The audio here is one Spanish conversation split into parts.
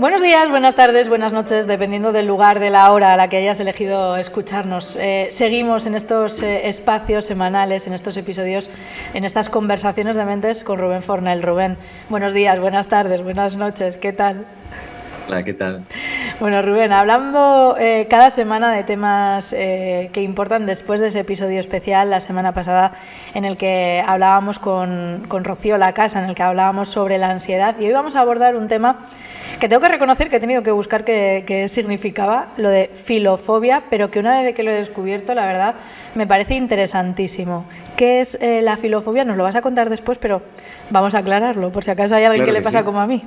Buenos días, buenas tardes, buenas noches, dependiendo del lugar, de la hora a la que hayas elegido escucharnos. Seguimos en estos espacios semanales, en estos episodios, en estas conversaciones de mentes con Rubén Fornell. Rubén, buenos días, buenas tardes, buenas noches, ¿qué tal? Hola, ¿qué tal? Bueno, Rubén, hablando cada semana de temas que importan después de ese episodio especial la semana pasada en el que hablábamos con Rocío Lacasa, en el que hablábamos sobre la ansiedad, y hoy vamos a abordar un tema que tengo que reconocer que he tenido que buscar qué significaba, lo de filofobia, pero que una vez que lo he descubierto, la verdad, me parece interesantísimo. ¿Qué es la filofobia? Nos lo vas a contar después, pero vamos a aclararlo, por si acaso hay alguien que Claro le que pasa sí. como a mí.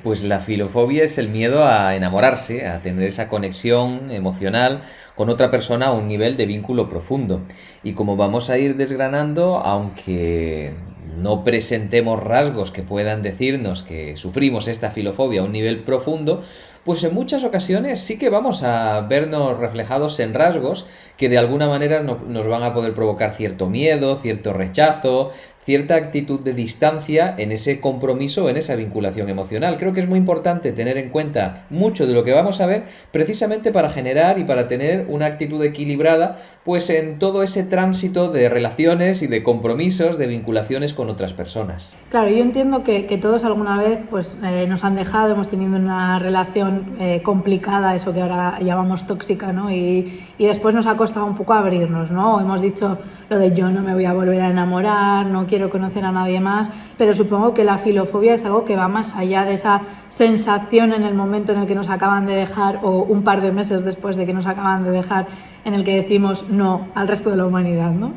Pues la filofobia es el miedo a enamorarse, a tener esa conexión emocional con otra persona a un nivel de vínculo profundo. Y como vamos a ir desgranando, aunque no presentemos rasgos que puedan decirnos que sufrimos esta filofobia a un nivel profundo, pues en muchas ocasiones sí que vamos a vernos reflejados en rasgos que de alguna manera nos van a poder provocar cierto miedo, cierto rechazo, cierta actitud de distancia en ese compromiso, en esa vinculación emocional. Creo que es muy importante tener en cuenta mucho de lo que vamos a ver precisamente para generar y para tener una actitud equilibrada pues en todo ese tránsito de relaciones y de compromisos, de vinculaciones con otras personas. Claro, yo entiendo que todos alguna vez pues, nos han dejado, hemos tenido una relación complicada, eso que ahora llamamos tóxica, ¿no? Y después nos ha costado un poco abrirnos, ¿no? Hemos dicho lo de yo no me voy a volver a enamorar, no quiero conocer a nadie más, pero supongo que la filofobia es algo que va más allá de esa sensación en el momento en el que nos acaban de dejar o un par de meses después de que nos acaban de dejar, en el que decimos no al resto de la humanidad, ¿no?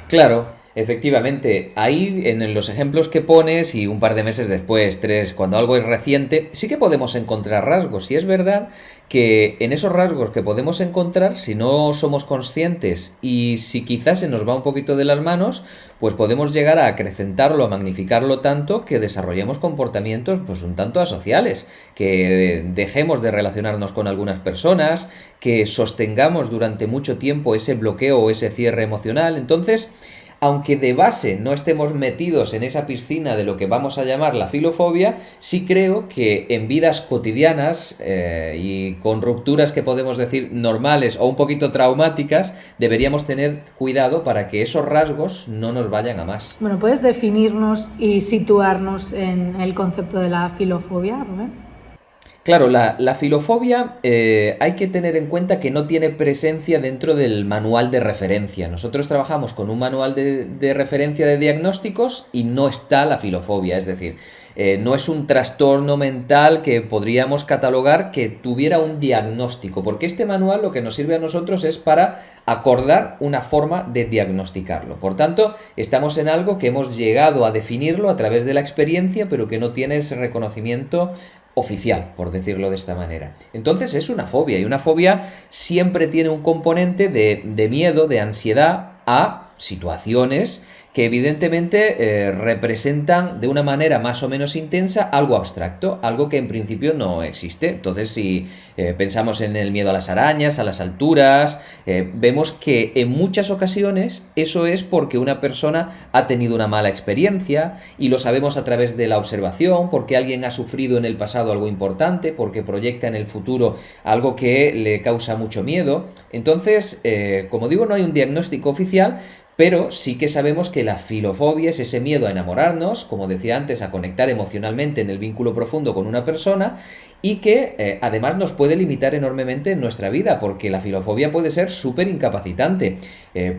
Claro, efectivamente, ahí en los ejemplos que pones y un par de meses después, tres, cuando algo es reciente, sí que podemos encontrar rasgos. Y es verdad que en esos rasgos que podemos encontrar, si no somos conscientes y si quizás se nos va un poquito de las manos, pues podemos llegar a acrecentarlo, a magnificarlo tanto que desarrollemos comportamientos pues un tanto asociales, que dejemos de relacionarnos con algunas personas, que sostengamos durante mucho tiempo ese bloqueo o ese cierre emocional. Entonces, aunque de base no estemos metidos en esa piscina de lo que vamos a llamar la filofobia, sí creo que en vidas cotidianas y con rupturas que podemos decir normales o un poquito traumáticas, deberíamos tener cuidado para que esos rasgos no nos vayan a más. Bueno, ¿puedes definirnos y situarnos en el concepto de la filofobia, Rubén? Claro, la filofobia hay que tener en cuenta que no tiene presencia dentro del manual de referencia. Nosotros trabajamos con un manual de referencia de diagnósticos y no está la filofobia, es decir, no es un trastorno mental que podríamos catalogar que tuviera un diagnóstico, porque este manual lo que nos sirve a nosotros es para acordar una forma de diagnosticarlo. Por tanto, estamos en algo que hemos llegado a definirlo a través de la experiencia, pero que no tiene ese reconocimiento oficial, por decirlo de esta manera. Entonces es una fobia, y una fobia siempre tiene un componente de miedo, de ansiedad a situaciones que evidentemente representan de una manera más o menos intensa algo abstracto, algo que en principio no existe. Entonces, si pensamos en el miedo a las arañas, a las alturas, vemos que en muchas ocasiones eso es porque una persona ha tenido una mala experiencia y lo sabemos a través de la observación, porque alguien ha sufrido en el pasado algo importante, porque proyecta en el futuro algo que le causa mucho miedo. Entonces, como digo, no hay un diagnóstico oficial, pero sí que sabemos que la filofobia es ese miedo a enamorarnos, como decía antes, a conectar emocionalmente en el vínculo profundo con una persona y que además nos puede limitar enormemente en nuestra vida, porque la filofobia puede ser súper incapacitante,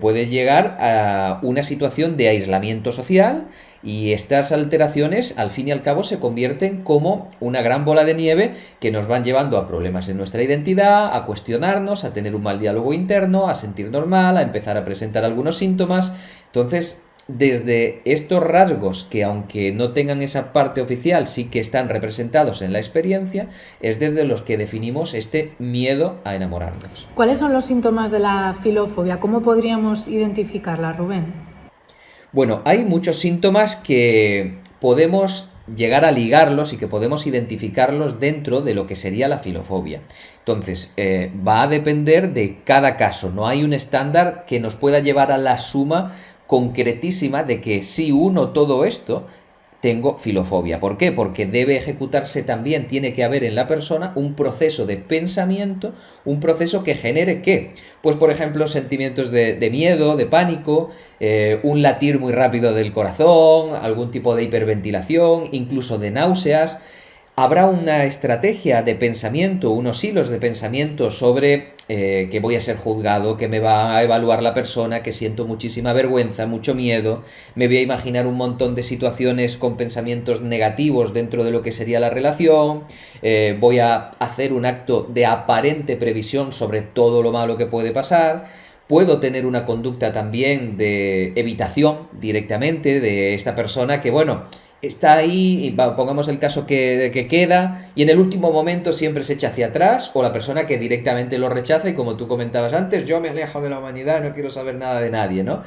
puede llegar a una situación de aislamiento social y estas alteraciones al fin y al cabo se convierten como una gran bola de nieve que nos van llevando a problemas en nuestra identidad, a cuestionarnos, a tener un mal diálogo interno, a sentirnos mal, a empezar a presentar algunos síntomas. Entonces, desde estos rasgos que aunque no tengan esa parte oficial sí que están representados en la experiencia, es desde los que definimos este miedo a enamorarnos. ¿Cuáles son los síntomas de la filofobia? ¿Cómo podríamos identificarla, Rubén? Bueno, hay muchos síntomas que podemos llegar a ligarlos y que podemos identificarlos dentro de lo que sería la filofobia. Entonces, va a depender de cada caso. No hay un estándar que nos pueda llevar a la suma concretísima de que si uno todo esto tengo filofobia. ¿Por qué? Porque debe ejecutarse también, tiene que haber en la persona un proceso de pensamiento, un proceso que genere ¿qué? Pues por ejemplo sentimientos de miedo, de pánico, un latir muy rápido del corazón, algún tipo de hiperventilación, incluso de náuseas. Habrá una estrategia de pensamiento, unos hilos de pensamiento sobre que voy a ser juzgado, que me va a evaluar la persona, que siento muchísima vergüenza, mucho miedo, me voy a imaginar un montón de situaciones con pensamientos negativos dentro de lo que sería la relación, voy a hacer un acto de aparente previsión sobre todo lo malo que puede pasar. Puedo tener una conducta también de evitación directamente de esta persona que, bueno, está ahí, y pongamos el caso que queda, y en el último momento siempre se echa hacia atrás, o la persona que directamente lo rechaza, y como tú comentabas antes, yo me alejo de la humanidad, no quiero saber nada de nadie, ¿no?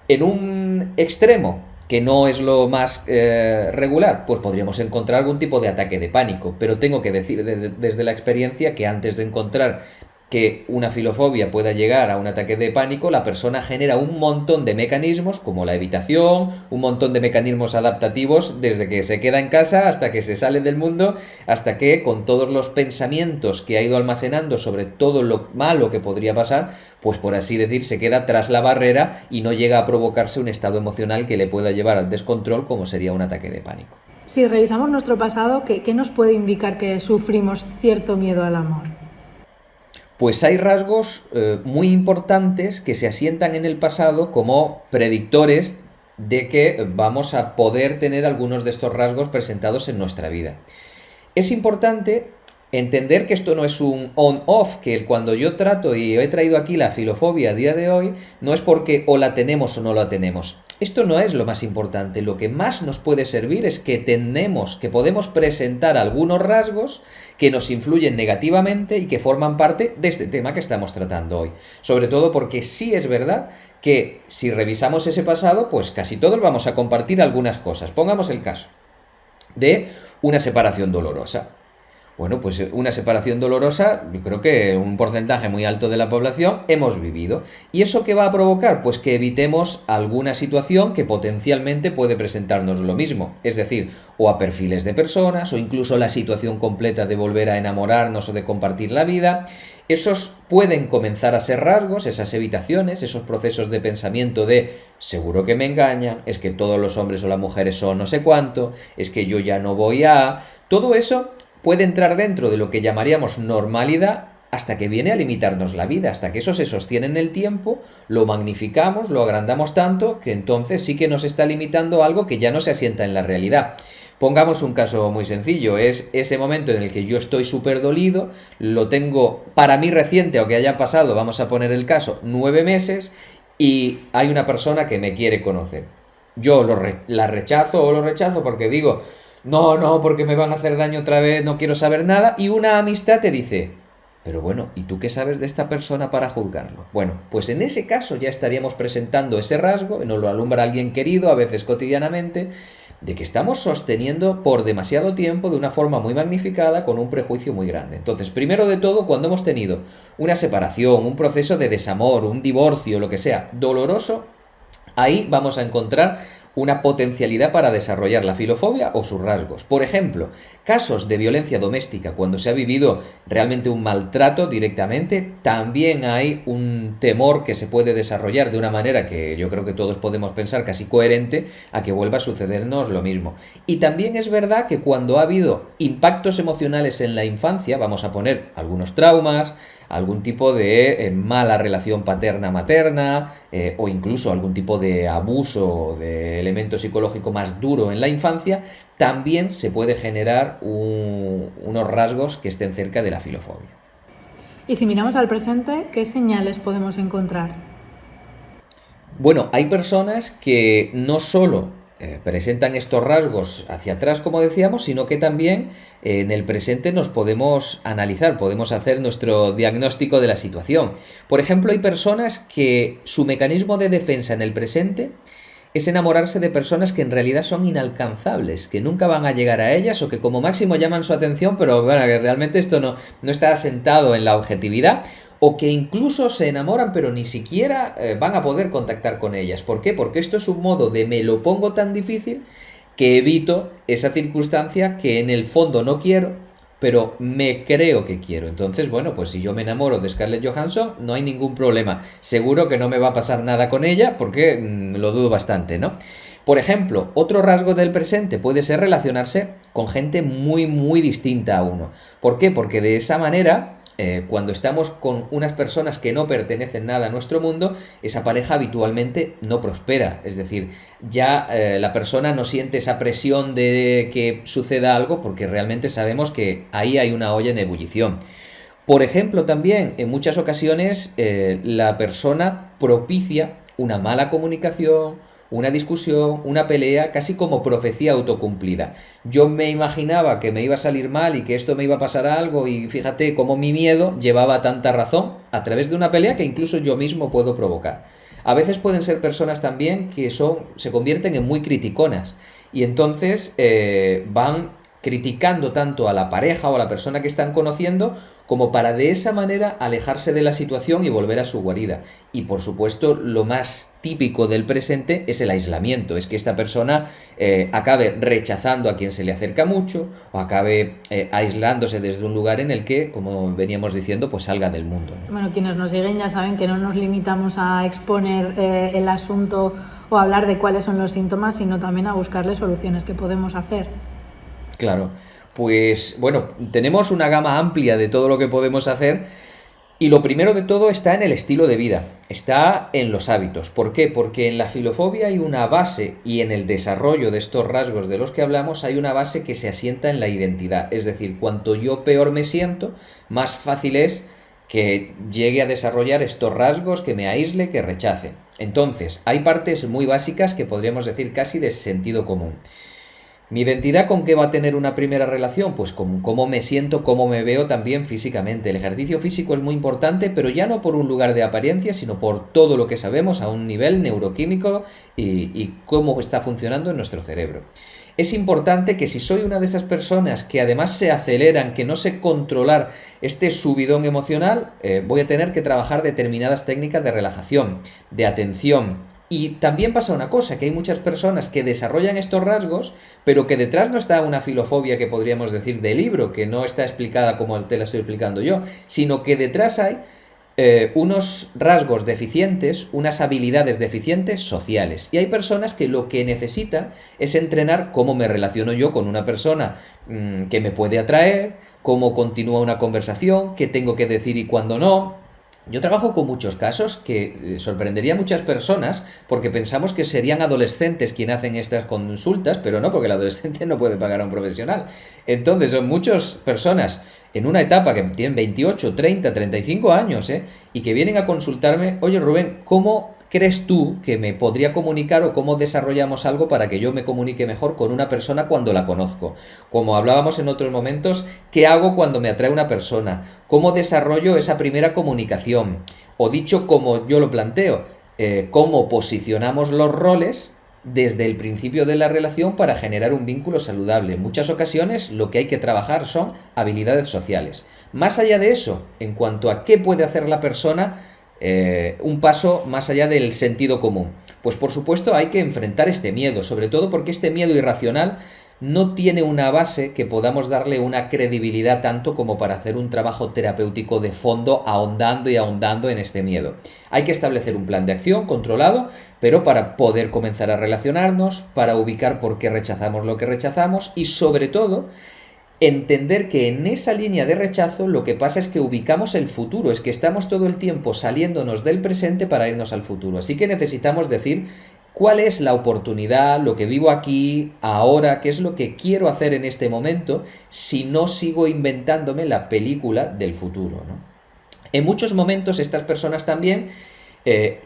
En un extremo, que no es lo más regular, pues podríamos encontrar algún tipo de ataque de pánico, pero tengo que decir desde la experiencia que antes de encontrar que una filofobia pueda llegar a un ataque de pánico, la persona genera un montón de mecanismos como la evitación, un montón de mecanismos adaptativos desde que se queda en casa hasta que se sale del mundo, hasta que con todos los pensamientos que ha ido almacenando sobre todo lo malo que podría pasar, pues por así decir, se queda tras la barrera y no llega a provocarse un estado emocional que le pueda llevar al descontrol como sería un ataque de pánico. Si revisamos nuestro pasado, ¿qué nos puede indicar que sufrimos cierto miedo al amor? Pues hay rasgos muy importantes que se asientan en el pasado como predictores de que vamos a poder tener algunos de estos rasgos presentados en nuestra vida. Es importante entender que esto no es un on-off, que cuando yo trato y he traído aquí la filofobia a día de hoy, no es porque o la tenemos o no la tenemos. Esto no es lo más importante. Lo que más nos puede servir es que podemos presentar algunos rasgos que nos influyen negativamente y que forman parte de este tema que estamos tratando hoy. Sobre todo porque sí es verdad que si revisamos ese pasado, pues casi todos vamos a compartir algunas cosas. Pongamos el caso de una separación dolorosa. Bueno, pues una separación dolorosa, yo creo que un porcentaje muy alto de la población hemos vivido. ¿Y eso qué va a provocar? Pues que evitemos alguna situación que potencialmente puede presentarnos lo mismo. Es decir, o a perfiles de personas, o incluso la situación completa de volver a enamorarnos o de compartir la vida. Esos pueden comenzar a ser rasgos, esas evitaciones, esos procesos de pensamiento de seguro que me engañan, es que todos los hombres o las mujeres son no sé cuánto, es que yo ya no voy a... Todo eso puede entrar dentro de lo que llamaríamos normalidad hasta que viene a limitarnos la vida, hasta que eso se sostiene en el tiempo, lo magnificamos, lo agrandamos tanto, que entonces sí que nos está limitando algo que ya no se asienta en la realidad. Pongamos un caso muy sencillo, es ese momento en el que yo estoy súper dolido, lo tengo para mí reciente, aunque haya pasado, vamos a poner el caso, 9 meses, y hay una persona que me quiere conocer. Yo la rechazo o lo rechazo porque digo... No, porque me van a hacer daño otra vez, no quiero saber nada. Y una amistad te dice, pero bueno, ¿y tú qué sabes de esta persona para juzgarlo? Bueno, pues en ese caso ya estaríamos presentando ese rasgo, nos lo alumbra alguien querido, a veces cotidianamente, de que estamos sosteniendo por demasiado tiempo de una forma muy magnificada con un prejuicio muy grande. Entonces, primero de todo, cuando hemos tenido una separación, un proceso de desamor, un divorcio, lo que sea, doloroso, ahí vamos a encontrar una potencialidad para desarrollar la filofobia o sus rasgos. Por ejemplo, casos de violencia doméstica, cuando se ha vivido realmente un maltrato directamente, también hay un temor que se puede desarrollar de una manera que yo creo que todos podemos pensar casi coherente a que vuelva a sucedernos lo mismo. Y también es verdad que cuando ha habido impactos emocionales en la infancia, vamos a poner algunos traumas, algún tipo de mala relación paterna-materna o incluso algún tipo de abuso de elemento psicológico más duro en la infancia, también se puede generar unos rasgos que estén cerca de la filofobia. Y si miramos al presente, ¿qué señales podemos encontrar? Bueno, hay personas que no solo presentan estos rasgos hacia atrás, como decíamos, sino que también en el presente nos podemos analizar, podemos hacer nuestro diagnóstico de la situación. Por ejemplo, hay personas que su mecanismo de defensa en el presente es enamorarse de personas que en realidad son inalcanzables, que nunca van a llegar a ellas o que como máximo llaman su atención, pero bueno, que realmente esto no está asentado en la objetividad, o que incluso se enamoran pero ni siquiera van a poder contactar con ellas. ¿Por qué? Porque esto es un modo de me lo pongo tan difícil que evito esa circunstancia que en el fondo no quiero, pero me creo que quiero. Entonces, bueno, pues si yo me enamoro de Scarlett Johansson, no hay ningún problema. Seguro que no me va a pasar nada con ella, porque lo dudo bastante, ¿no? Por ejemplo, otro rasgo del presente puede ser relacionarse con gente muy, muy distinta a uno. ¿Por qué? Porque de esa manera, cuando estamos con unas personas que no pertenecen nada a nuestro mundo, esa pareja habitualmente no prospera. Es decir, ya la persona no siente esa presión de que suceda algo, porque realmente sabemos que ahí hay una olla en ebullición. Por ejemplo, también en muchas ocasiones la persona propicia una mala comunicación, una discusión, una pelea, casi como profecía autocumplida. Yo me imaginaba que me iba a salir mal y que esto me iba a pasar algo, y fíjate cómo mi miedo llevaba tanta razón a través de una pelea que incluso yo mismo puedo provocar. A veces pueden ser personas también que se convierten en muy criticonas, y entonces van criticando tanto a la pareja o a la persona que están conociendo, como para de esa manera alejarse de la situación y volver a su guarida. Y por supuesto, lo más típico del presente es el aislamiento, es que esta persona acabe rechazando a quien se le acerca mucho, o acabe aislándose desde un lugar en el que, como veníamos diciendo, pues salga del mundo, ¿no? Bueno, quienes nos siguen ya saben que no nos limitamos a exponer el asunto o a hablar de cuáles son los síntomas, sino también a buscarle soluciones que podemos hacer. Claro, pues bueno, tenemos una gama amplia de todo lo que podemos hacer, y lo primero de todo está en el estilo de vida, está en los hábitos. ¿Por qué? Porque en la filofobia hay una base, y en el desarrollo de estos rasgos de los que hablamos hay una base que se asienta en la identidad. Es decir, cuanto yo peor me siento, más fácil es que llegue a desarrollar estos rasgos, que me aísle, que rechace. Entonces, hay partes muy básicas que podríamos decir casi de sentido común. ¿Mi identidad con qué va a tener una primera relación? Pues con cómo me siento, cómo me veo también físicamente. El ejercicio físico es muy importante, pero ya no por un lugar de apariencia, sino por todo lo que sabemos a un nivel neuroquímico y cómo está funcionando en nuestro cerebro. Es importante que si soy una de esas personas que además se aceleran, que no sé controlar este subidón emocional, voy a tener que trabajar determinadas técnicas de relajación, de atención. Y también pasa una cosa, que hay muchas personas que desarrollan estos rasgos, pero que detrás no está una filofobia que podríamos decir de libro, que no está explicada como te la estoy explicando yo, sino que detrás hay unos rasgos deficientes, unas habilidades deficientes sociales. Y hay personas que lo que necesitan es entrenar cómo me relaciono yo con una persona que me puede atraer, cómo continúa una conversación, qué tengo que decir y cuándo no. Yo trabajo con muchos casos que sorprendería a muchas personas, porque pensamos que serían adolescentes quienes hacen estas consultas, pero no, porque el adolescente no puede pagar a un profesional. Entonces son muchas personas en una etapa que tienen 28, 30, 35 años, y que vienen a consultarme: oye Rubén, ¿cómo crees tú que me podría comunicar, o cómo desarrollamos algo para que yo me comunique mejor con una persona cuando la conozco? Como hablábamos en otros momentos, ¿qué hago cuando me atrae una persona? ¿Cómo desarrollo esa primera comunicación? O dicho como yo lo planteo, ¿cómo posicionamos los roles desde el principio de la relación para generar un vínculo saludable? En muchas ocasiones lo que hay que trabajar son habilidades sociales. Más allá de eso, en cuanto a qué puede hacer la persona, un paso más allá del sentido común. Pues por supuesto hay que enfrentar este miedo, sobre todo porque este miedo irracional no tiene una base que podamos darle una credibilidad tanto como para hacer un trabajo terapéutico de fondo, ahondando y ahondando en este miedo. Hay que establecer un plan de acción controlado, pero para poder comenzar a relacionarnos, para ubicar por qué rechazamos lo que rechazamos, y sobre todo entender que en esa línea de rechazo lo que pasa es que ubicamos el futuro, es que estamos todo el tiempo saliéndonos del presente para irnos al futuro. Así que necesitamos decir cuál es la oportunidad, lo que vivo aquí, ahora, qué es lo que quiero hacer en este momento, si no sigo inventándome la película del futuro, ¿no? En muchos momentos estas personas también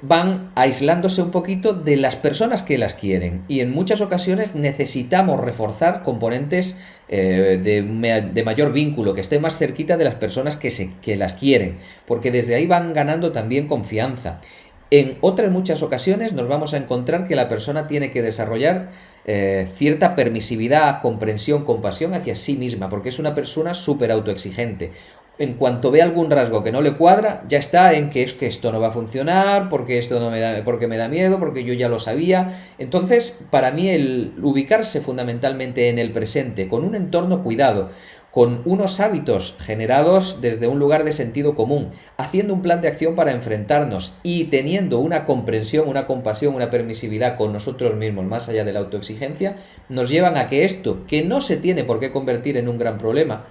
van aislándose un poquito de las personas que las quieren, y en muchas ocasiones necesitamos reforzar componentes de mayor vínculo, que esté más cerquita de las personas que las quieren, porque desde ahí van ganando también confianza. En otras muchas ocasiones nos vamos a encontrar que la persona tiene que desarrollar cierta permisividad, comprensión, compasión hacia sí misma, porque es una persona súper autoexigente. en cuanto ve algún rasgo que no le cuadra, ya está en que es que esto no va a funcionar, porque esto no me da, porque me da miedo, porque yo ya lo sabía. Entonces, para mí el ubicarse fundamentalmente en el presente, con un entorno cuidado, con unos hábitos generados desde un lugar de sentido común, haciendo un plan de acción para enfrentarnos y teniendo una comprensión, una compasión, una permisividad con nosotros mismos, más allá de la autoexigencia, nos llevan a que esto, que no se tiene por qué convertir en un gran problema,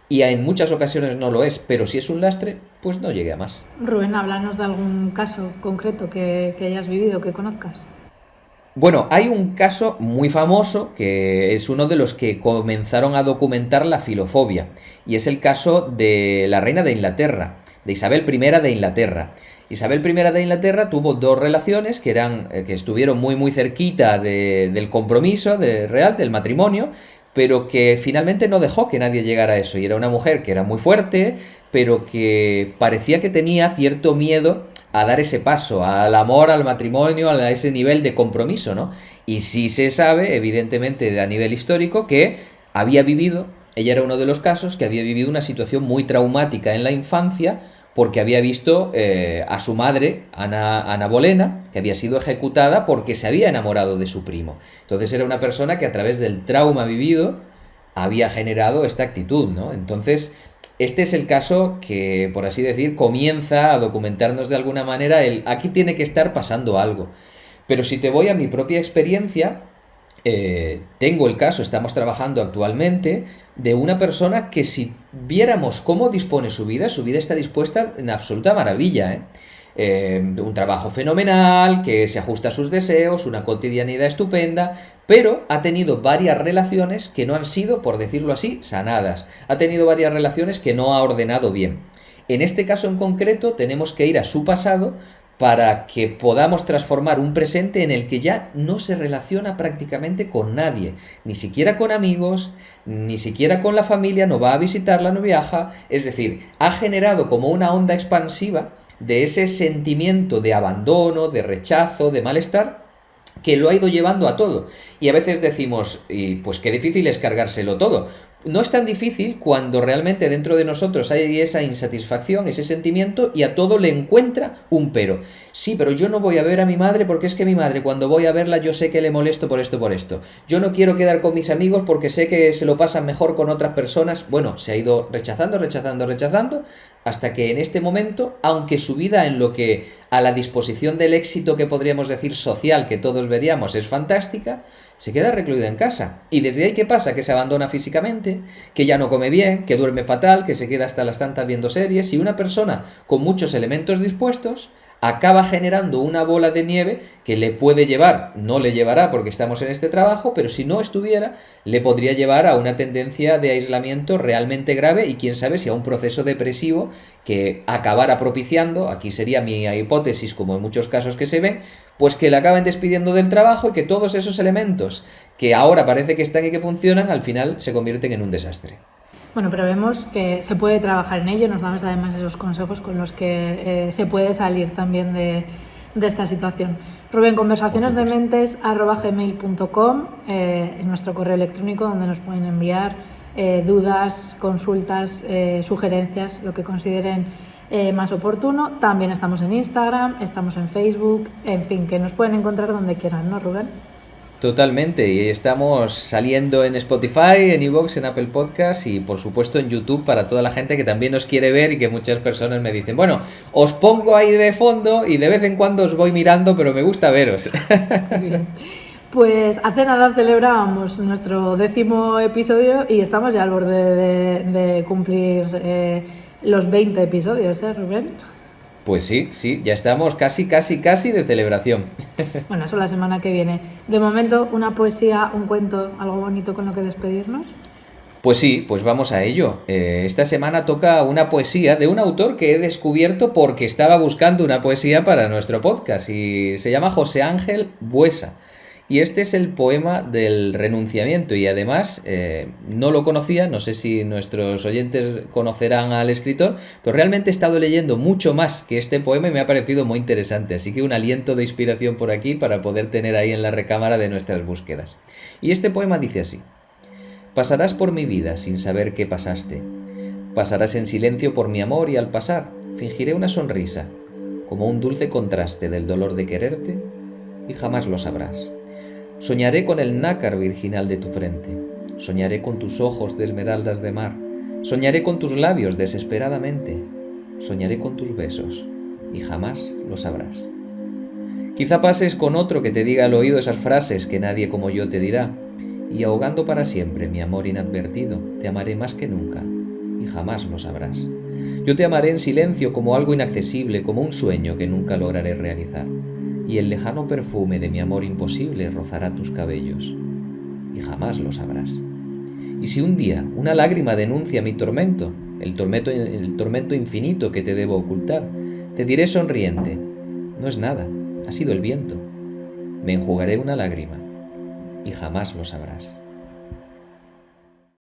y en muchas ocasiones no lo es, pero si es un lastre, pues no llegue a más. Rubén, háblanos de algún caso concreto que hayas vivido, que conozcas. Bueno, hay un caso muy famoso que es uno de los que comenzaron a documentar la filofobia, y es el caso de la reina de Inglaterra, de Isabel I de Inglaterra. Isabel I de Inglaterra tuvo dos relaciones que estuvieron muy cerquita del compromiso real, del matrimonio, pero que finalmente no dejó que nadie llegara a eso. Y era una mujer que era muy fuerte, pero que parecía que tenía cierto miedo a dar ese paso, al amor, al matrimonio, a ese nivel de compromiso, ¿no? Y sí se sabe, evidentemente, a nivel histórico, que había vivido, ella era uno de los casos, que había vivido una situación muy traumática en la infancia, porque había visto a su madre, Ana Bolena, que había sido ejecutada porque se había enamorado de su primo. Entonces era una persona que a través del trauma vivido había generado esta actitud, ¿no? Entonces, este es el caso que, por así decir, comienza a documentarnos de alguna manera aquí tiene que estar pasando algo. Pero si te voy a mi propia experiencia, tengo el caso, estamos trabajando actualmente, de una persona que si viéramos cómo dispone su vida está dispuesta en absoluta maravilla, ¿eh? Un trabajo fenomenal, que se ajusta a sus deseos, una cotidianidad estupenda, pero ha tenido varias relaciones que no han sido, por decirlo así, sanadas. Ha tenido varias relaciones que no ha ordenado bien. En este caso en concreto tenemos que ir a su pasado para que podamos transformar un presente en el que ya no se relaciona prácticamente con nadie, ni siquiera con amigos, ni siquiera con la familia, no va a visitarla, no viaja, es decir, ha generado como una onda expansiva de ese sentimiento de abandono, de rechazo, de malestar, que lo ha ido llevando a todo. Y a veces decimos, y pues qué difícil es cargárselo todo. No es tan difícil cuando realmente dentro de nosotros hay esa insatisfacción, ese sentimiento, y a todo le encuentra un pero. Sí, pero yo no voy a ver a mi madre porque es que mi madre, cuando voy a verla, yo sé que le molesto por esto, por esto. Yo no quiero quedar con mis amigos porque sé que se lo pasan mejor con otras personas. Bueno, se ha ido rechazando, hasta que en este momento, aunque su vida en lo que a la disposición del éxito que podríamos decir social, que todos veríamos, es fantástica, se queda recluida en casa. Y desde ahí, ¿qué pasa? Que se abandona físicamente, que ya no come bien, que duerme fatal, que se queda hasta las tantas viendo series, y una persona con muchos elementos dispuestos acaba generando una bola de nieve que le puede llevar, no le llevará porque estamos en este trabajo, pero si no estuviera, le podría llevar a una tendencia de aislamiento realmente grave y quién sabe si a un proceso depresivo que acabara propiciando, aquí sería mi hipótesis como en muchos casos que se ven, pues que le acaben despidiendo del trabajo y que todos esos elementos que ahora parece que están y que funcionan, al final se convierten en un desastre. Bueno, pero vemos que se puede trabajar en ello, nos damos además esos consejos con los que se puede salir también de esta situación. Rubén, conversacionesdementes@gmail.com, en nuestro correo electrónico donde nos pueden enviar dudas, consultas, sugerencias, lo que consideren más oportuno. También estamos en Instagram, estamos en Facebook, en fin, que nos pueden encontrar donde quieran, ¿no, Rubén? Totalmente, y estamos saliendo en Spotify, en iVoox, en Apple Podcasts y por supuesto en YouTube para toda la gente que también nos quiere ver y que muchas personas me dicen, bueno, os pongo ahí de fondo y de vez en cuando os voy mirando, pero me gusta veros. Bien. Pues hace nada celebrábamos nuestro 10º episodio y estamos ya al borde de cumplir los 20 episodios, ¿eh, Rubén? Pues sí, ya estamos casi de celebración. Bueno, eso la semana que viene. De momento, una poesía, un cuento, algo bonito con lo que despedirnos. Pues sí, pues vamos a ello. Esta semana toca una poesía de un autor que he descubierto porque estaba buscando una poesía para nuestro podcast y se llama José Ángel Buesa. Y este es el poema del renunciamiento y además no lo conocía, no sé si nuestros oyentes conocerán al escritor, pero realmente he estado leyendo mucho más que este poema y me ha parecido muy interesante, así que un aliento de inspiración por aquí para poder tener ahí en la recámara de nuestras búsquedas. Y este poema dice así: pasarás por mi vida sin saber qué pasaste, Pasarás en silencio por mi amor y al pasar fingiré una sonrisa, como un dulce contraste del dolor de quererte, y jamás lo sabrás. Soñaré con el nácar virginal de tu frente, soñaré con tus ojos de esmeraldas de mar, soñaré con tus labios desesperadamente, soñaré con tus besos, y jamás lo sabrás. Quizá pases con otro que te diga al oído esas frases que nadie como yo te dirá, y ahogando para siempre mi amor inadvertido, te amaré más que nunca, y jamás lo sabrás. Yo te amaré en silencio como algo inaccesible, como un sueño que nunca lograré realizar, y el lejano perfume de mi amor imposible rozará tus cabellos, y jamás lo sabrás. Y si un día una lágrima denuncia mi tormento, el tormento infinito que te debo ocultar, te diré sonriente, no es nada, ha sido el viento. Me enjugaré una lágrima y jamás lo sabrás.